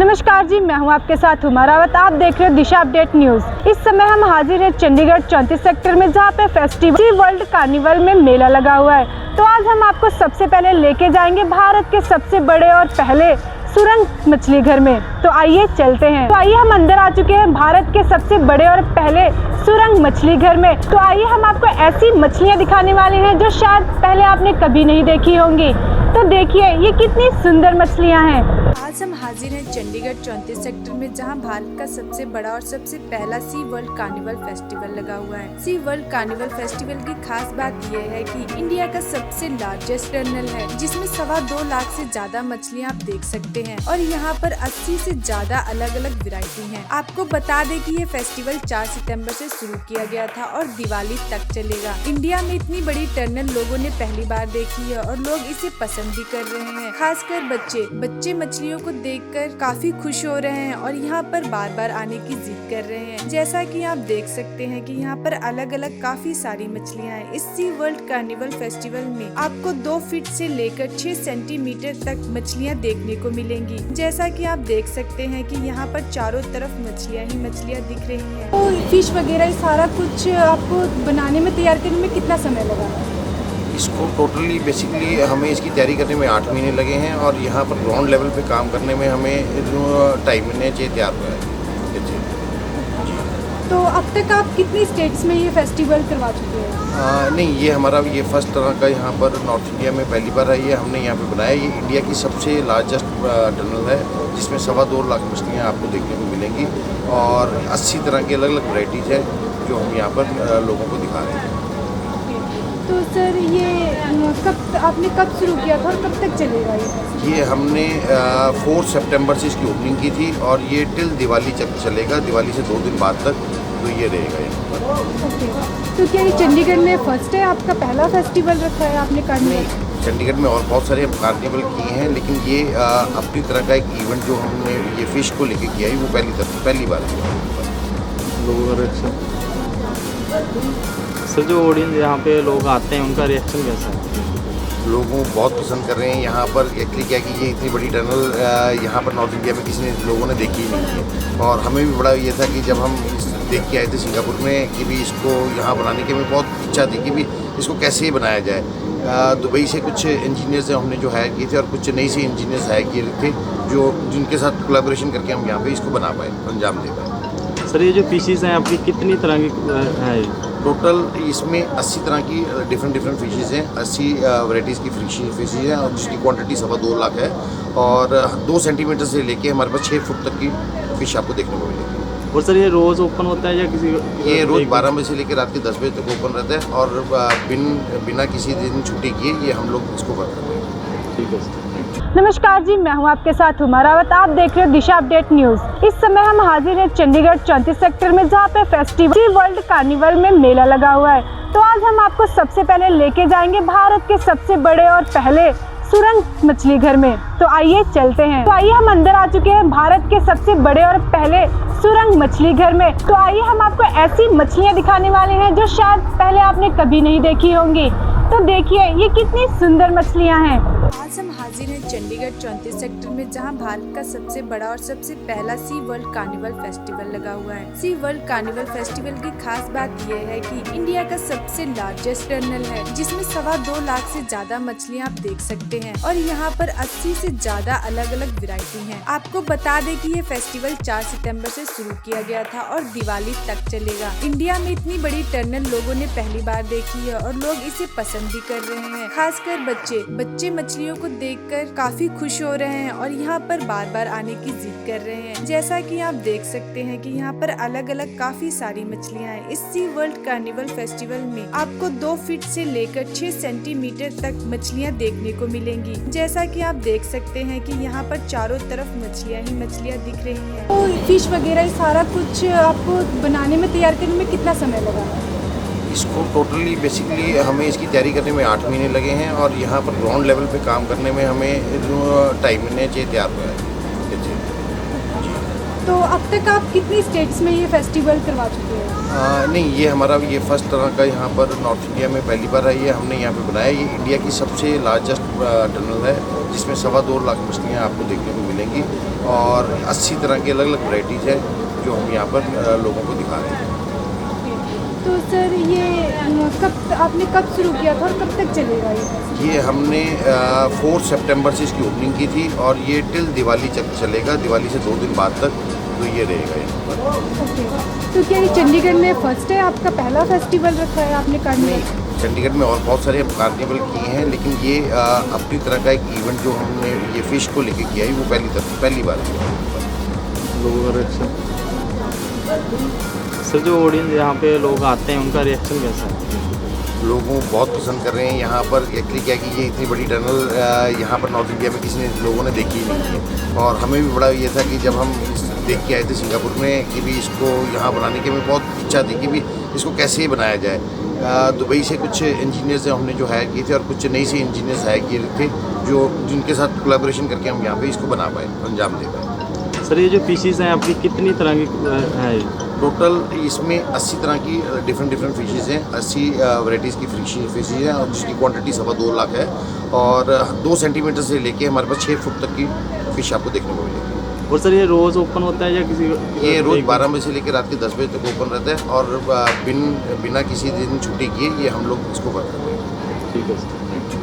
नमस्कार जी, मैं हूं आपके साथ हुमारावत। आप देख रहे हो दिशा अपडेट न्यूज। इस समय हम हाजिर हैं चंडीगढ़ 34 सेक्टर में, जहां पे फेस्टिवल वर्ल्ड कार्निवल में मेला लगा हुआ है। तो आज हम आपको सबसे पहले लेके जाएंगे भारत के सबसे बड़े और पहले सुरंग मछली घर में। तो आइए चलते हैं। तो आइए हम अंदर आ चुके हैं भारत के सबसे बड़े और पहले सुरंग मछली घर में। तो आइए हम आपको ऐसी मछलियाँ दिखाने वाले हैं जो शायद पहले आपने कभी नहीं देखी होंगी। तो देखिए ये कितनी सुंदर मछलियाँ हैं। आज हम हाजिर हैं चंडीगढ़ 34 सेक्टर में, जहां भारत का सबसे बड़ा और सबसे पहला सी वर्ल्ड कार्निवल फेस्टिवल लगा हुआ है। सी वर्ल्ड कार्निवल फेस्टिवल की खास बात यह है कि इंडिया का सबसे लार्जेस्ट टर्नल है, जिसमें 2.25 लाख से ज्यादा मछलियां आप देख सकते हैं और यहाँ पर 80 से ज्यादा अलग अलग वैरायटी हैं। आपको बता दें कि ये फेस्टिवल 4 सितंबर से शुरू किया गया था और दिवाली तक चलेगा। इंडिया में इतनी बड़ी टर्नल लोगों ने पहली बार देखी है और लोग इसे पसंद भी कर रहे हैं। खासकर बच्चे मछलियों को देखकर काफी खुश हो रहे हैं और यहाँ पर बार बार आने की जिद कर रहे हैं। जैसा कि आप देख सकते हैं कि यहाँ पर अलग अलग काफी सारी मछलियाँ हैं। इस सी वर्ल्ड कार्निवल फेस्टिवल में आपको 2 फीट से लेकर 6 सेंटीमीटर तक मछलियाँ देखने को मिलेंगी। जैसा कि आप देख सकते हैं कि यहाँ पर चारों तरफ मछलियाँ ही मछलियाँ दिख रही हैं। तो फिश वगैरह सारा कुछ आपको बनाने में, तैयार करने में कितना समय लगा? इसको टोटली बेसिकली हमें इसकी तैयारी करने में 8 महीने लगे हैं और यहाँ पर ग्राउंड लेवल पे काम करने में हमें 2.5 महीने तैयार हुआ है। तो अब तक आप कितनी स्टेट्स में ये फेस्टिवल करवा चुके हैं? नहीं, ये हमारा ये फर्स्ट तरह का यहाँ पर नॉर्थ इंडिया में पहली बार है। ये हमने यहाँ पे बनाया। ये इंडिया की सबसे लार्जेस्ट टनल है, जिसमें 2.25 लाख मछलियाँ आपको देखने को मिलेंगी और 80 तरह की अलग अलग वैराइटीज़ है जो हम यहाँ पर लोगों को दिखा रहे हैं। तो सर ये आपने कब शुरू किया था और कब तक चलेगा ये हमने 4 सितंबर से इसकी ओपनिंग की थी और ये टिल दिवाली तक चलेगा। दिवाली से 2 दिन बाद तक तो ये रहेगा यहाँ पर। ओके, तो क्या ये चंडीगढ़ में फर्स्ट है, आपका पहला फेस्टिवल रखा है आपने कार्निवल? चंडीगढ़ में और बहुत सारे कार्निवल किए हैं, लेकिन ये अपनी तरह का एक इवेंट जो हमने ये फिश को लेके किया है वो पहली बार है। लोगों का रिएक्शन सर, जो ऑडियंस यहाँ पे लोग आते हैं उनका रिएक्शन कैसा है? लोगों बहुत पसंद कर रहे हैं यहाँ पर। एक्चुअली क्या कि ये इतनी बड़ी टनल यहाँ पर नॉर्थ इंडिया में किसी ने लोगों ने देखी ही नहीं है और हमें भी बड़ा ये था कि जब हम देख के आए थे सिंगापुर में कि भी इसको यहाँ बनाने की हमें बहुत इच्छा थी कि भी इसको कैसे बनाया जाए। दुबई से कुछ इंजीनियर्स हमने जो हायर किए थे और कुछ चेन्नई से इंजीनियर्स हायर किए थे जिनके साथ कोलैबोरेशन करके हम यहाँ पर इसको बना पाए, अंजाम दे पाए। सर, ये जो फिशेज़ हैं आपकी कितनी तरह की है? टोटल इसमें 80 तरह की डिफरेंट फिशेज़ हैं। 80 वैराइटीज़ की फिशेज़ हैं और जिसकी क्वांटिटी 2.25 लाख है और 2 सेंटीमीटर से लेके हमारे पास 6 फुट तक की फिश आपको देखने को मिलेगी। और सर, ये रोज़ ओपन होता है या किसी? ये रोज़ 12 बजे से लेकर रात के 10 बजे तक ओपन रहता है और बिना किसी दिन छुट्टी किए ये हम लोग इसको वर्क करते हैं। ठीक है सर। नमस्कार जी, मैं हूं आपके साथ हुमारावत। आप देख रहे हो दिशा अपडेट न्यूज। इस समय हम हाजिर हैं चंडीगढ़ 34 सेक्टर में, जहां पे फेस्टिवल वर्ल्ड कार्निवल में मेला लगा हुआ है। तो आज हम आपको सबसे पहले लेके जाएंगे भारत के सबसे बड़े और पहले सुरंग मछली घर में। तो आइए चलते हैं। तो आइए हम अंदर आ चुके हैं भारत के सबसे बड़े और पहले सुरंग मछली घर में। तो आइए हम आपको ऐसी मछलियाँ दिखाने वाले हैं जो शायद पहले आपने कभी नहीं देखी होंगी। तो देखिए ये कितनी सुंदर मछलियाँ हैं। आज हम हाजिर हैं चंडीगढ़ 34 सेक्टर में, जहां भारत का सबसे बड़ा और सबसे पहला सी वर्ल्ड कार्निवल फेस्टिवल लगा हुआ है। सी वर्ल्ड कार्निवल फेस्टिवल की खास बात यह है कि इंडिया का सबसे लार्जेस्ट टर्नल है, जिसमें 2.25 लाख से ज्यादा मछलियां आप देख सकते हैं और यहाँ पर 80 से ज्यादा अलग अलग वैरायटी हैं। आपको बता दें कि ये फेस्टिवल 4 सितंबर से शुरू किया गया था और दिवाली तक चलेगा। इंडिया में इतनी बड़ी टर्नल लोगों ने पहली बार देखी है और लोग इसे पसंद भी कर रहे हैं। खासकर बच्चे मछलियों को देखकर काफी खुश हो रहे हैं और यहाँ पर बार बार आने की जिद कर रहे हैं। जैसा कि आप देख सकते हैं कि यहाँ पर अलग अलग काफी सारी मछलियाँ हैं। इस सी वर्ल्ड कार्निवल फेस्टिवल में आपको 2 फीट से लेकर 6 सेंटीमीटर तक मछलियाँ देखने को मिलेंगी। जैसा कि आप देख सकते हैं कि यहाँ पर चारों तरफ मछलियाँ ही मछलियाँ दिख रही हैं। तो फिश वगैरह सारा कुछ आपको बनाने में, तैयार करने में कितना समय लगा? इसको टोटली बेसिकली हमें इसकी तैयारी करने में 8 महीने लगे हैं और यहाँ पर ग्राउंड लेवल पे काम करने में हमें 2.5 महीने तैयार हुआ है। तो तो अब तक आप कितनी स्टेट्स में ये फेस्टिवल करवा चुके हैं? नहीं, ये हमारा ये फर्स्ट तरह का यहाँ पर नॉर्थ इंडिया में पहली बार है। ये हमने यहाँ पे बनाया। ये इंडिया की सबसे लार्जेस्ट टनल है जिसमें 2.25 लाख मछलियाँ आपको देखने को मिलेंगी और 80 तरह की अलग अलग वैरायटीज़ है जो हम यहाँ पर लोगों को दिखा रहे हैं। तो सर ये आपने कब शुरू किया था और कब तक चलेगा ये हमने 4 सितंबर से इसकी ओपनिंग की थी और ये टिल दिवाली तक चलेगा। दिवाली से 2 दिन बाद तक तो ये रहेगा यहाँ पर। ओके, तो क्या ये चंडीगढ़ में फर्स्ट है, आपका पहला फेस्टिवल रखा है आपने कार्निवल? चंडीगढ़ में और बहुत सारे कार्निवल किए हैं लेकिन ये अपनी तरह का एक इवेंट जो हमने ये फिश को लेके किया है वो पहली बार है। लोगों का रिएक्शन सर, जो ऑडियंस यहाँ पे लोग आते हैं उनका रिएक्शन कैसा है? लोगों को बहुत पसंद कर रहे हैं। यहाँ पर एक्चुअली क्या कि ये इतनी बड़ी टनल यहाँ पर नॉर्थ इंडिया में लोगों ने देखी ही नहीं है और हमें भी बड़ा ये था कि जब हम देख के आए थे सिंगापुर में कि भी इसको यहाँ बनाने की हमें बहुत इच्छा थी कि भी इसको कैसे बनाया जाए। दुबई से कुछ इंजीनियर्स हमने जो हायर किए थे और कुछ चेन्नई से इंजीनियर्स हायर किए थे जो जिनके साथ कोलैबोरेशन करके हम यहाँ पे इसको बना पाए, अंजाम दे पाए। सर, ये जो फिशेज़ हैं आपकी कितनी तरह की है? टोटल इसमें 80 तरह की डिफरेंट फिशेज़ हैं, 80 वैराइटीज़ की फिशेज़ हैं और जिसकी क्वांटिटी 2.25 लाख है और 2 सेंटीमीटर से लेके हमारे पास 6 फुट तक की फ़िश आपको देखने को मिलेगी। और सर, ये रोज़ ओपन होता है या किसी? ये रोज़ 12 बजे से लेकर रात के 10 बजे तक ओपन रहता है और बिना किसी दिन छुट्टी किए ये हम लोग इसको वर्क करते हैं। ठीक है सर।